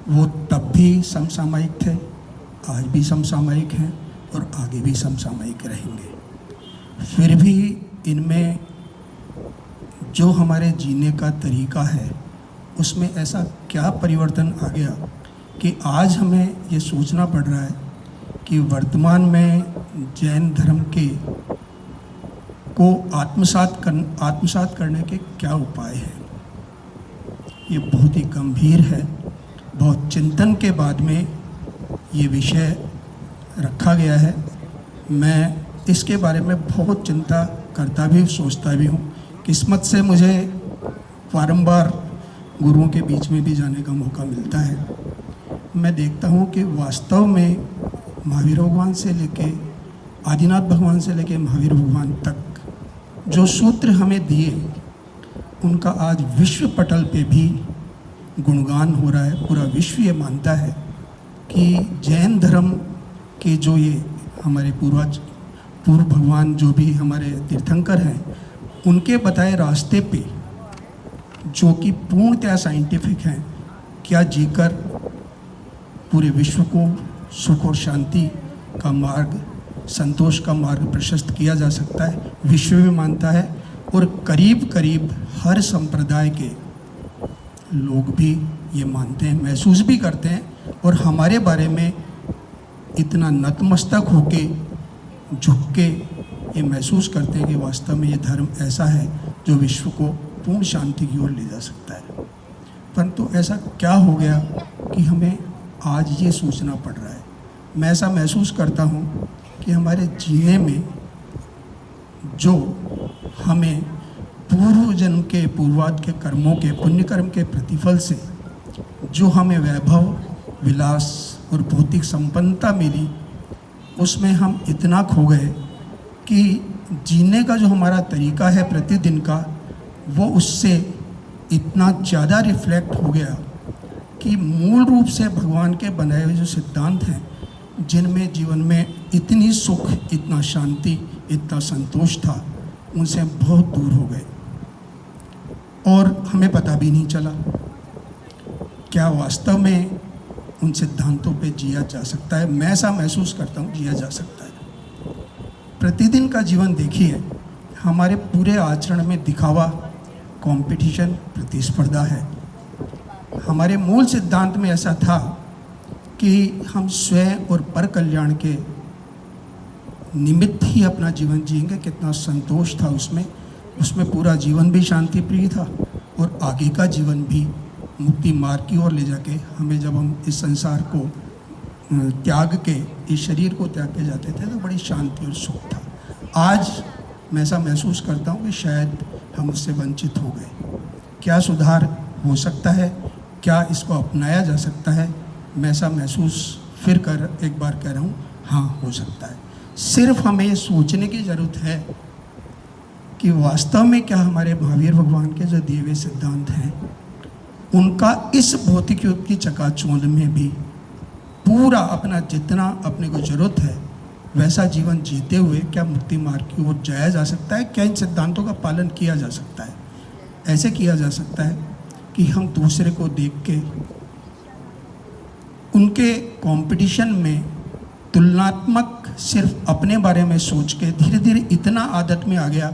वो तब भी समसामयिक थे, आज भी समसामयिक हैं और आगे भी समसामयिक रहेंगे। फिर भी इनमें जो हमारे जीने का तरीका है उसमें ऐसा क्या परिवर्तन आ गया कि आज हमें ये सोचना पड़ रहा है कि वर्तमान में जैन धर्म के को आत्मसात करने के क्या उपाय हैं। ये बहुत ही गंभीर है। बहुत चिंतन के बाद में ये विषय रखा गया है। मैं इसके बारे में बहुत चिंता करता भी, सोचता भी हूँ। किस्मत से मुझे बारंबार गुरुओं के बीच में भी जाने का मौका मिलता है। मैं देखता हूँ कि वास्तव में महावीर भगवान से लेके आदिनाथ भगवान से लेके महावीर भगवान तक जो सूत्र हमें दिए, उनका आज विश्व पटल पे भी गुणगान हो रहा है। पूरा विश्व ये मानता है कि जैन धर्म के जो ये हमारे पूर्व भगवान जो भी हमारे तीर्थंकर हैं, उनके बताए रास्ते पे जो कि पूर्णतया साइंटिफिक हैं, क्या जीकर पूरे विश्व को सुख और शांति का मार्ग, संतोष का मार्ग प्रशस्त किया जा सकता है। विश्व भी मानता है और करीब करीब हर संप्रदाय के लोग भी ये मानते हैं, महसूस भी करते हैं और हमारे बारे में इतना नतमस्तक होके, झुक के ये महसूस करते हैं कि वास्तव में ये धर्म ऐसा है जो विश्व को पूर्ण शांति की ओर ले जा सकता है। परंतु ऐसा क्या हो गया कि हमें आज ये सोचना पड़ रहा है। मैं ऐसा महसूस करता हूँ कि हमारे जीने में जो हमें पूर्व जन्म के, पूर्वाद के कर्मों के, पुण्य कर्म के प्रतिफल से जो हमें वैभव, विलास और भौतिक संपन्नता मिली, उसमें हम इतना खो गए कि जीने का जो हमारा तरीका है प्रतिदिन का, वो उससे इतना ज़्यादा रिफ्लेक्ट हो गया कि मूल रूप से भगवान के बनाए हुए जो सिद्धांत हैं, जिनमें जीवन में इतनी सुख, इतना शांति, इतना संतोष था, उनसे हम बहुत दूर हो गए और हमें पता भी नहीं चला क्या वास्तव में उन सिद्धांतों पे जिया जा सकता है। मैं ऐसा महसूस करता हूँ, जिया जा सकता है। प्रतिदिन का जीवन देखिए, हमारे पूरे आचरण में दिखावा, कंपटीशन, प्रतिस्पर्धा है। हमारे मूल सिद्धांत में ऐसा था कि हम स्वयं और पर कल्याण के निमित्त ही अपना जीवन जिएंगे। कितना संतोष था उसमें पूरा जीवन भी शांति प्रिय था और आगे का जीवन भी मुक्ति मार्ग की ओर ले जाके हमें, जब हम इस संसार को त्याग के, इस शरीर को त्याग के जाते थे, तो बड़ी शांति और सुख था। आज मैं ऐसा महसूस करता हूँ कि शायद हम उससे वंचित हो गए। क्या सुधार हो सकता है? क्या इसको अपनाया जा सकता है? मैं ऐसा महसूस एक बार कह रहा हूँ, हाँ हो सकता है। सिर्फ हमें ये सोचने की ज़रूरत है कि वास्तव में क्या हमारे महावीर भगवान के जो दिए हुए सिद्धांत हैं, उनका इस भौतिक युग की चकाचौंध में भी पूरा अपना जितना अपने को ज़रूरत है वैसा जीवन जीते हुए क्या मुक्ति मार्ग की ओर जाया जा सकता है? क्या इन सिद्धांतों का पालन किया जा सकता है? ऐसे किया जा सकता है कि हम दूसरे को देख के उनके कंपटीशन में तुलनात्मक सिर्फ अपने बारे में सोच के धीरे धीरे इतना आदत में आ गया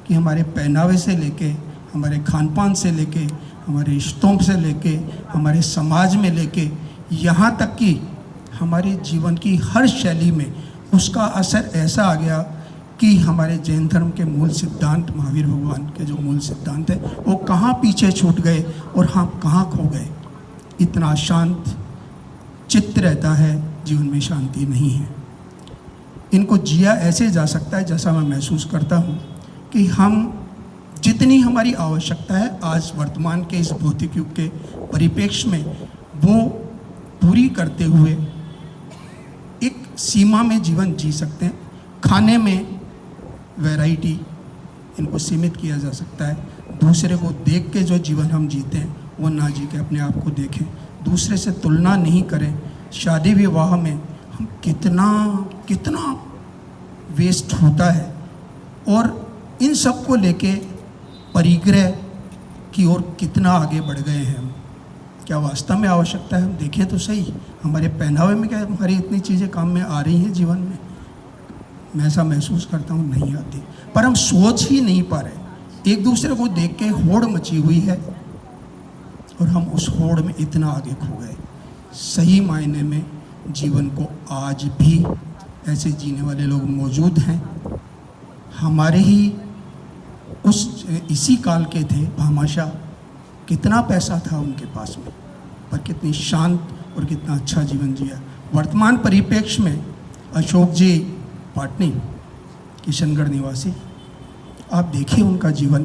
कि हमारे पहनावे से लेके, हमारे खान पान से लेके, हमारे रिश्तों से लेके, हमारे समाज में लेके, यहाँ तक कि हमारे जीवन की हर शैली में उसका असर ऐसा आ गया कि हमारे जैन धर्म के मूल सिद्धांत, महावीर भगवान के जो मूल सिद्धांत हैं, वो कहाँ पीछे छूट गए और हम कहाँ खो गए। इतना शांत चित्त रहता है, जीवन में शांति नहीं है। इनको जिया ऐसे जा सकता है जैसा मैं महसूस करता हूँ कि हम जितनी हमारी आवश्यकता है आज वर्तमान के इस भौतिक युग के परिप्रेक्ष्य में, वो पूरी करते हुए एक सीमा में जीवन जी सकते हैं। खाने में वैरायटी, इनको सीमित किया जा सकता है। दूसरे को देख के जो जीवन हम जीते हैं वो ना जी के अपने आप को देखें, दूसरे से तुलना नहीं करें। शादी विवाह में हम कितना वेस्ट होता है और इन सब को लेके परिग्रह की ओर कितना आगे बढ़ गए हैं हम। क्या वास्तव में आवश्यकता है? हम देखें तो सही, हमारे पहनावे में क्या हमारी इतनी चीज़ें काम में आ रही हैं जीवन में? मैं ऐसा महसूस करता हूँ नहीं आती, पर हम सोच ही नहीं पा रहे। एक दूसरे को देख के होड़ मची हुई है और हम उस होड़ में इतना आगे खो गए। सही मायने में जीवन को आज भी ऐसे जीने वाले लोग मौजूद हैं। हमारे ही इसी काल के थे भामाशाह, कितना पैसा था उनके पास में, पर कितनी शांत और कितना अच्छा जीवन जिया। वर्तमान परिप्रेक्ष्य में अशोक जी पाटनी, किशनगढ़ निवासी, आप देखिए उनका जीवन,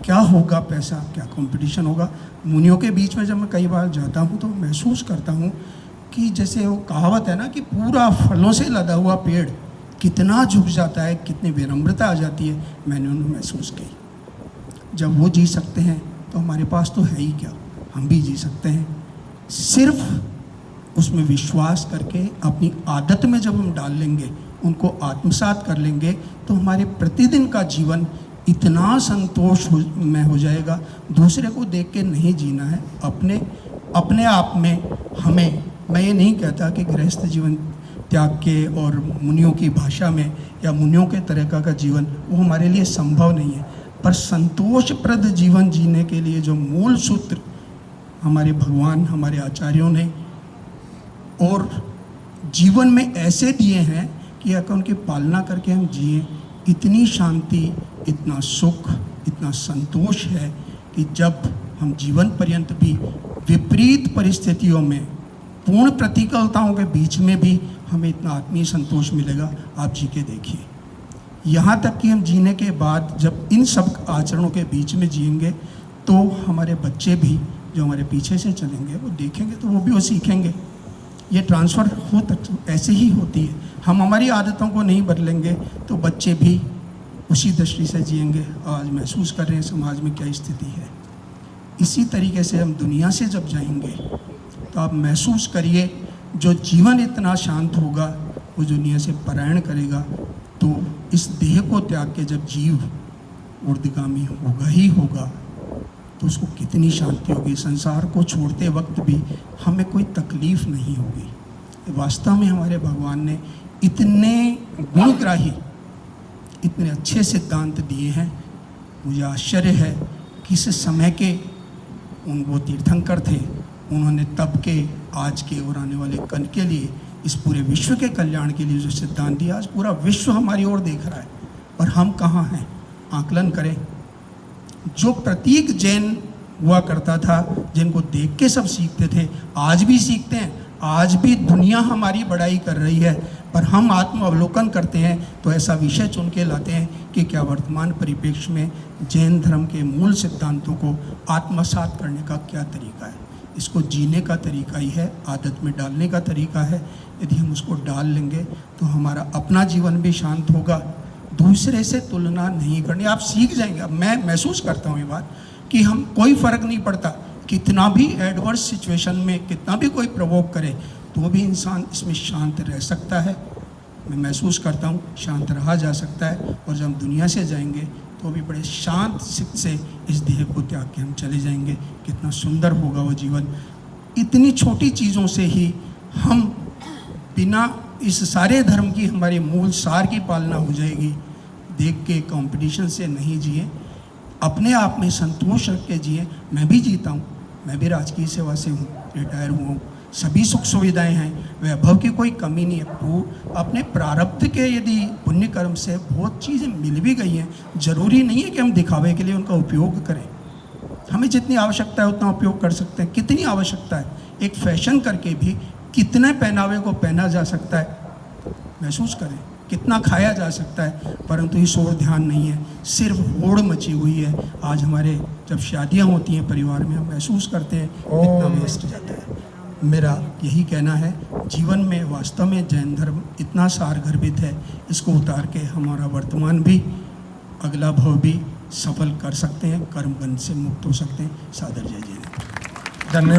क्या होगा पैसा, क्या कंपटीशन होगा। मुनियों के बीच में जब मैं कई बार जाता हूँ तो महसूस करता हूँ कि जैसे वो कहावत है ना कि पूरा फलों से लदा हुआ पेड़ कितना झुक जाता है, कितनी विनम्रता आ जाती है, मैंने उन्हें महसूस की। जब वो जी सकते हैं तो हमारे पास तो है ही क्या, हम भी जी सकते हैं। सिर्फ उसमें विश्वास करके अपनी आदत में जब हम डाल लेंगे, उनको आत्मसात कर लेंगे, तो हमारे प्रतिदिन का जीवन इतना संतोष में हो जाएगा। दूसरे को देख के नहीं जीना है, अपने आप में हमें, मैं ये नहीं कहता कि गृहस्थ जीवन त्याग के और मुनियों की भाषा में या मुनियों के तरीका का जीवन वो हमारे लिए संभव नहीं है, पर संतोषप्रद जीवन जीने के लिए जो मूल सूत्र हमारे भगवान, हमारे आचार्यों ने और जीवन में ऐसे दिए हैं कि अगर उनकी पालना करके हम जिए, इतनी शांति, इतना सुख, इतना संतोष है कि जब हम जीवन पर्यंत भी विपरीत परिस्थितियों में, पूर्ण प्रतिकूलताओं के बीच में भी हमें इतना आत्मीय संतोष मिलेगा। आप जी के देखिए, यहाँ तक कि हम जीने के बाद जब इन सब आचरणों के बीच में जिएंगे तो हमारे बच्चे भी जो हमारे पीछे से चलेंगे वो देखेंगे तो वो भी वो सीखेंगे। ये ट्रांसफ़र ऐसे ही होती है। हम हमारी आदतों को नहीं बदलेंगे तो बच्चे भी उसी दृष्टि से जिएंगे। आज महसूस कर रहे हैं समाज में क्या स्थिति है। इसी तरीके से हम दुनिया से जब जाएंगे तो आप महसूस करिए, जो जीवन इतना शांत होगा वो दुनिया से पलायन करेगा, तो इस देह को त्याग के जब जीव ऊर्ध्वगामी होगा ही होगा तो उसको कितनी शांति होगी। संसार को छोड़ते वक्त भी हमें कोई तकलीफ नहीं होगी। वास्तव में हमारे भगवान ने इतने गुणग्राही, इतने अच्छे सिद्धांत दिए हैं। मुझे आश्चर्य है कि इस समय के वो तीर्थंकर थे, उन्होंने तब के, आज के और आने वाले कल के लिए, इस पूरे विश्व के कल्याण के लिए जो सिद्धांत दिया, आज पूरा विश्व हमारी ओर देख रहा है और हम कहाँ हैं, आकलन करें। जो प्रतीक जैन हुआ करता था, जिनको देख के सब सीखते थे, आज भी सीखते हैं। आज भी दुनिया हमारी बड़ाई कर रही है, पर हम आत्म अवलोकन करते हैं तो ऐसा विषय चुन के लाते हैं कि क्या वर्तमान परिप्रेक्ष्य में जैन धर्म के मूल सिद्धांतों को आत्मसात करने का क्या तरीका है। इसको जीने का तरीका ही है, आदत में डालने का तरीका है। यदि हम उसको डाल लेंगे तो हमारा अपना जीवन भी शांत होगा। दूसरे से तुलना नहीं करनी, आप सीख जाएंगे। अब मैं महसूस करता हूँ ये बात कि हम, कोई फ़र्क नहीं पड़ता कितना भी एडवर्स सिचुएशन में, कितना भी कोई प्रवोक करे, तो भी इंसान इसमें शांत रह सकता है। मैं महसूस करता हूँ शांत रहा जा सकता है, और जब हम दुनिया से जाएंगे तो भी बड़े शांत चित्त से इस देह को त्याग के हम चले जाएंगे। कितना सुंदर होगा वो जीवन। इतनी छोटी चीज़ों से ही हम बिना इस सारे धर्म की, हमारे मूल सार की पालना हो जाएगी। देख के कंपटीशन से नहीं जिए, अपने आप में संतोष रख के जिए। मैं भी जीता हूँ, मैं भी राजकीय सेवा से हूँ, रिटायर हुआ हूँ, सभी सुख सुविधाएं हैं, वैभव की कोई कमी नहीं है। वो अपने प्रारब्ध के, यदि पुण्य कर्म से बहुत चीज़ें मिल भी गई हैं, जरूरी नहीं है कि हम दिखावे के लिए उनका उपयोग करें। हमें जितनी आवश्यकता है उतना उपयोग कर सकते हैं। कितनी आवश्यकता है, एक फैशन करके भी कितने पहनावे को पहना जा सकता है, महसूस करें। कितना खाया जा सकता है, परंतु इस ओर ध्यान नहीं है, सिर्फ होड़ मची हुई है। आज हमारे जब शादियां होती हैं परिवार में, हम महसूस करते हैं कितना वेस्ट जाता है। मेरा यही कहना है, जीवन में वास्तव में जैन धर्म इतना सारगर्भित है, इसको उतार के हमारा वर्तमान भी, अगला भव भी सफल कर सकते हैं, कर्म बंध से मुक्त हो सकते हैं। सादर जय जैन। धन्यवाद।